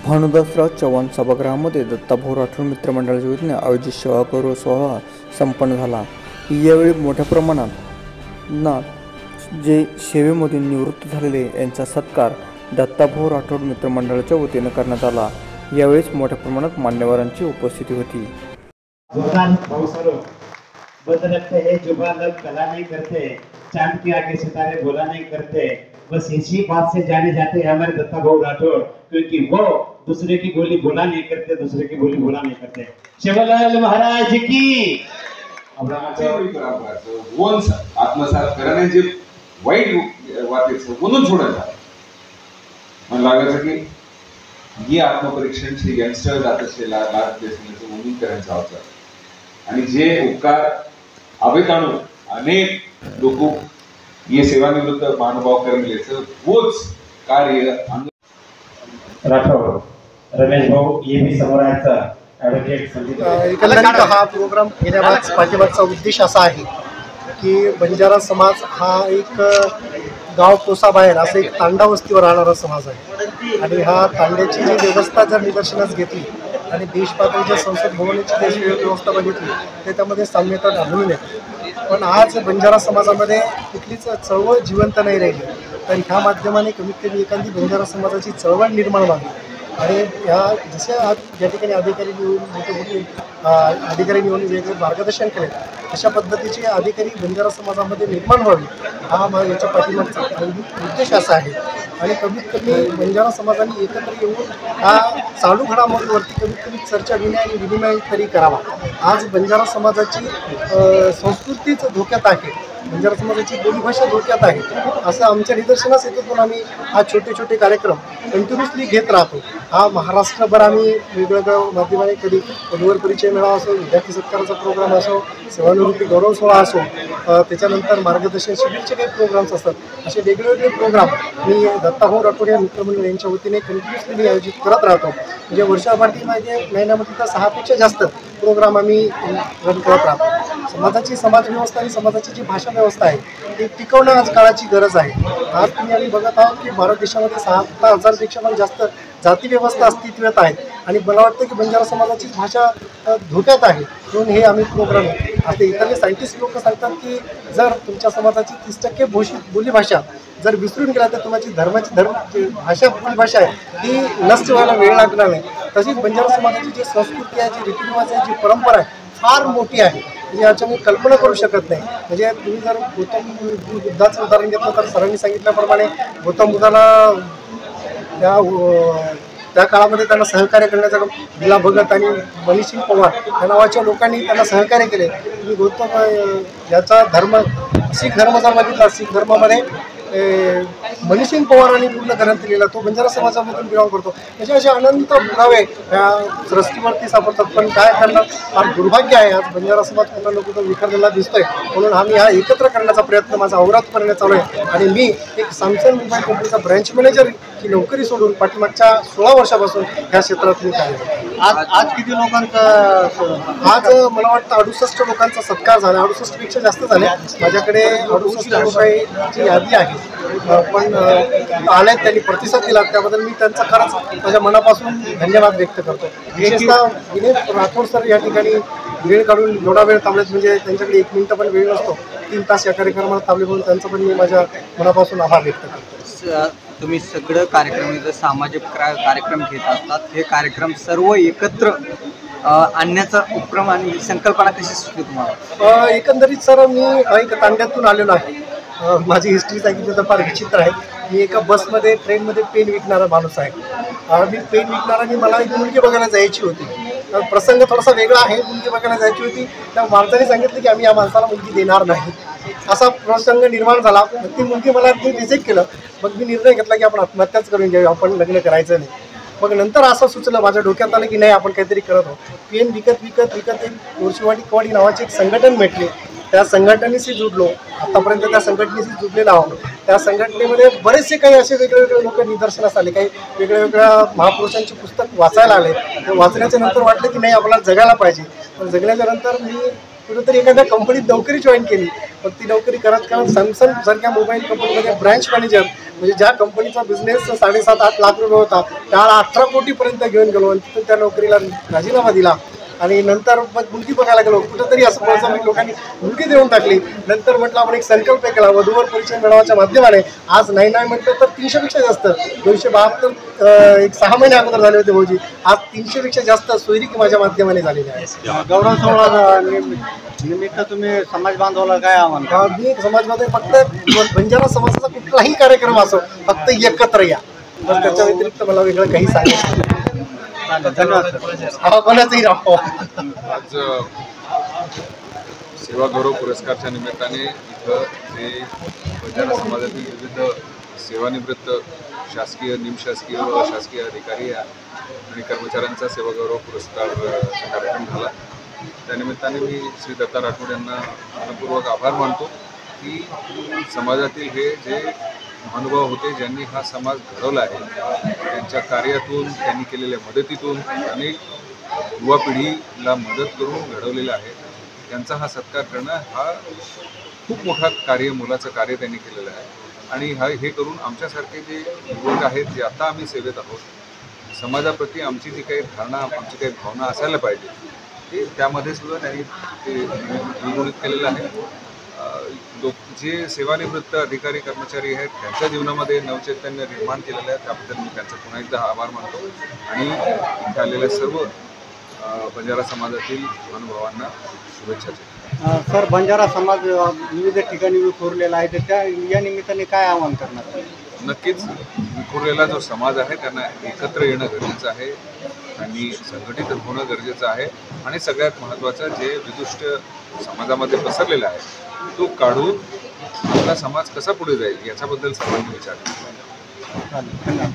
भानुदासराव चव्हाण सभागृहामध्ये दत्ताभाऊ राठोड मित्रमंडळाच्या वतीने आयोजित सेवागौरव सोहळा संपन्न झाला। यावेळी मोठ्या प्रमाणात जे सेवेमधून निवृत्त झालेले यांचा सत्कार दत्ताभाऊ राठोड मित्रमंडळाच्या वतीने करण्यात आला। यावेळी मोठ्या प्रमाणात मान्यवरांची उपस्थिती होती। बद रखते हैं जुबान लब कला नहीं करते, चांद के आगे सितारे बोला नहीं करते। बस इसी बात से जाने जाते हैं हमारे दत्ताभाऊ राठौड़, क्योंकि वो दूसरे की बोली बोला नहीं करते, दूसरे की बोली बोला नहीं करते। शिवलाल महाराज की आत्मसात करणे जे वाईट वाटेचं म्हणून सोडायचं मला लागायचं की ही आत्मपरीक्षण श्री यंगस्टर जात असलेला भारत देशाचं म्हणून करायचं होतं आणि जे उपकार अभिकाणू अनेक लोक ये सेवानिवृत्त महानुभाव करण्याचं वोच कार्य राठौड़ रमेश भाऊ ये भी समोर आहेत। एकंदरीत हा प्रोग्राम घेण्यामागचा पाठीमागचा उद्देश असा आहे की बंजारा समाज हा एक गाव कोसाबाहेर असं एक तांडा वस्तीवर राहणारा समाज आहे आणि हा तांड्याची जी व्यवस्था जर निदर्शनास घेतली आणि देश पातळीच्या संसद भवनाची जी व्यवस्था बघितली तर त्यामध्ये साम्यता आढळून येते। पण आज बंजारा समाजामध्ये कुठलीच चळवळ जिवंत नाही राहिली, तर ह्या माध्यमाने कमीत कमी एखादी बंजारा समाजाची चळवळ निर्माण व्हावी आणि ह्या जसे आज ज्या ठिकाणी अधिकारी निवडून मोठे मोठे अधिकारी निवडून वेगळे मार्गदर्शन केले अशा पद्धतीचे अधिकारी बंजारा समाजामध्ये निर्माण व्हावी हा याच्या पाठीमागचा उद्देश असा आहे। आणि कमीत कमी बंजारा समाजाने एकत्र येऊन हा चालू घडामोडीवरती कमीत कमी चर्चा आणि विनिमय तरी करावा। आज बंजारा समाजाची संस्कृतीच धोक्यात आहे, बंजारा समाजाची बोलीभाषा धोक्यात आहे असं आमच्या निदर्शनास येतो। पण आम्ही हा छोटे छोटे कार्यक्रम कंटिन्युअसली घेत राहतो। हा महाराष्ट्रभर आम्ही वेगवेगळ्या माध्यमाने कधी पदवीवर परिचय मेळावा असो, विद्यार्थी सत्काराचा प्रोग्राम असो, सेवानिवृत्ती गौरव सोहळा असो, त्याच्यानंतर मार्गदर्शन शिबिरचे काही प्रोग्राम्स असतात, असे वेगवेगळे प्रोग्राम मी दत्ताभाऊ राठोड या मित्रमंडळ यांच्या वतीने कंटिन्युअसली आयोजित करत राहतो। म्हणजे वर्षभरामध्ये महिन्यामध्ये तर 6 पेक्षा जास्त प्रोग्राम आम्ही रन करत राहतो। समाजाची समाज व्यवस्था आणि समाजाची जी भाषा व्यवस्था आहे ती टिकवणं आज काळाची गरज आहे। आज तुम्ही आम्ही बघत आहोत की भारत देशामध्ये 6,000पेक्षा पण जास्त जाती व्यवस्था अस्तित्वात आहेत आणि मला वाटतं की बंजारा समाजाची भाषा धोक्यात आहे, म्हणून हे आम्ही प्रोग्राम आता इतर सायंटिस्ट लोक सांगतात की जर तुमच्या समाजाची 30% बोलीभाषा जर विसरून गेला तर तुमची भाषा बोलीभाषा आहे ती नष्ट व्हायला वेळ लागणार नाही। तशीच बंजारा समाजाची जी संस्कृती आहे, जी रीतिरिवाज आहे, जी परंपरा आहे फार मोठी आहे, म्हणजे याच्या मी कल्पना करू शकत नाही। म्हणजे तुम्ही जर गौतम बुद्धाचं उदाहरण घेतलं तर सरांनी सांगितल्याप्रमाणे गौतम बुद्धाला त्या काळामध्ये त्यांना सहकार्य करण्याचं बिला भगत आणि मनीषसिंग पवार या नावाच्या लोकांनी त्यांना सहकार्य केले। तुम्ही गौतम याचा धर्म शीख धर्म जर बघितला, शीख धर्मामध्ये मनीषसिंग पवारांनी पूर्ण ग्रंथ लिहिला, तो बंजारा समाजामधून बिलॉंग करतो। म्हणजे असे अनंत पुरावे या सृष्टीवरती सापडतात। पण काय करणार, फार दुर्भाग्य आहे आज बंजारा समाज कुठं ना कुठं विखरलेला दिसतोय, म्हणून आम्ही हा एकत्र करण्याचा प्रयत्न माझा अवरात करण्यात चालू आहे। आणि मी एक सॅमसंग मोबाईल कंपनीचा ब्रँच मॅनेजर ही नोकरी सोडून पाठीमागच्या 16 वर्षापासून ह्या क्षेत्रात मी कार्य करतो। आज किती लोकांचा आज मला वाटतं 68 लोकांचा सत्कार झाला, 68पेक्षा जास्त झाले। माझ्याकडे 68 रुपयाची यादी आहे, पण आल्यात त्यांनी प्रतिसाद दिला त्याबद्दल मी त्यांचा खरंच माझ्या मनापासून धन्यवाद व्यक्त करतो। विशेषतः विनय राठोड सर या ठिकाणी वेळ काढून एवढा वेळ थांबलेत, म्हणजे त्यांच्याकडे 1 मिनिट पण वेळ नसतो, 3 तास या कार्यक्रमात थांबले, म्हणून त्यांचा पण मी माझ्या मनापासून आभार व्यक्त करतो। तुम्ही सगळं कार्यक्रम सामाजिक कार्यक्रम घेत असतात, हे कार्यक्रम सर्व एकत्र आणण्याचा उपक्रम आणि संकल्पना कशी सुचली तुम्हाला? एकंदरीत सर मी एक तांड्यातून आलेलो आहे। माझी हिस्ट्री सांगितली तर फार विचित्र आहे। मी एका बसमध्ये ट्रेनमध्ये पेन विकणारा माणूस आहे। मी पेन विकणारा आणि मला एक मुलगी बघायला जायची होती। प्रसंग थोडासा वेगळा आहे, मुलगी बघायला जायची होती, त्या माणसाने सांगितलं की आम्ही या माणसाला मुलगी देणार नाही, असा प्रसंग निर्माण झाला। ती मुलगी मला रिजेक्ट केलं, मग मी निर्णय घेतला की आपण आत्महत्याच करून घेऊया, आपण लग्न करायचं नाही। मग नंतर असं सुचलं माझ्या डोक्यात आलं की नाही आपण काहीतरी करत आहोत। पेन विकत एक गोरशीवाडी कवाडी नावाचे एक संघटन भेटले, त्या संघटनेशी जुडलो, आतापर्यंत त्या संघटनेशी जुडलेला आहोत। त्या संघटनेमध्ये बरेचसे काही असे वेगवेगळे लोक निदर्शनास आले, काही वेगळ्या महापुरुषांची पुस्तक वाचायला आले। ते वाचण्याच्या नंतर वाटलं की नाही आपल्याला जगायला पाहिजे। पण जगण्याच्या नंतर मी कुठेतरी एखाद्या कंपनीत नोकरी जॉईन केली, पण ती नोकरी करत करत सॅमसंग सारख्या मोबाईल कंपनीमध्ये ब्रँच मॅनेजर म्हणजे ज्या कंपनीचा बिझनेस 7.5-8 लाख रुपये होता त्याला 18 कोटीपर्यंत घेऊन गेलो आणि तिथून त्या नोकरीला राजीनामा दिला आणि नंतर मग मुलगी बघायला गेलो. कुठंतरी असं बळजबरी लोकांनी मुलगी देऊन टाकली. नंतर म्हटलं आपण एक संकल्प केला वधूवर परिचय मेळाव्याच्या माध्यमाने. आज नाही म्हटलं तर 300पेक्षा जास्त 272 एक 6 महिने अगोदर झाले होते भाऊजी. आज 300पेक्षा जास्त सोयरीक माझ्या माध्यमाने झालेले आहे. गौरव सोहळा निमित्त तुम्ही समाज बांधवाला काय आव्हान कराल? मी समाजमध्ये फक्त बंजारा समाजाचा कुठलाही कार्यक्रम असो फक्त एकत्र या. तर त्याच्या व्यतिरिक्त मला वेगळं काही सांगायचं कोणाचंही राहो. आज सेवा गौरव पुरस्कारच्या निमित्ताने इथं जे बंजारा समाजातील विविध सेवानिवृत्त शासकीय निमशासकीय व अशासकीय अधिकारी आणि कर्मचाऱ्यांचा सेवा गौरव पुरस्कारचा कार्यक्रम झाला. त्यानिमित्ताने मी श्री दत्ता राठोड यांना मनपूर्वक आभार मानतो की समाजातील हे जे महानुभाव होते ज्यांनी हा समाज घडवला आहे त्यांच्या कार्यातून त्यांनी केलेल्या मदतीतून अनेक युवा पिढीला मदत करून घडवलेलं आहे. त्यांचा हा सत्कार करणं हा खूप मोठा कार्य मोलाचं कार्य त्यांनी केलेलं आहे. आणि हे करून आमच्यासारखे जे युवक आहेत जे आता आम्ही सेवेत आहोत समाजाप्रती आमची जी काही धारणा आमची काही भावना असायला पाहिजे ते त्यामध्ये सुद्धा त्यांनी ते निर्गुणित केलेलं आहे. जे सेवानिवृत्त अधिकारी कर्मचारी आहेत त्यांच्या जीवनामध्ये नवचैतन्य निर्माण केलेलं आहे त्याबद्दल मी त्यांचा पुन्हा एकदा आभार मानतो आणि इथे आलेल्या सर्व बंजारा समाजातील महानुभावांना शुभेच्छा देतो. सर बंजारा समाज विविध ठिकाणी विखुरलेला आहे तर त्या या निमित्ताने काय आवाहन करणार? नक्कीच विखुरलेला जो समाज आहे त्यांना एकत्र येणं गरजेचं आहे. त्यांनी संघटित होणं गरजेचं आहे आणि सगळ्यात महत्त्वाचं जे विदुष्ट समाजामध्ये पसरलेलं आहे तो काढून आपला समाज कसा पुढे जाईल याच्याबद्दल सर्वांनी विचार केला.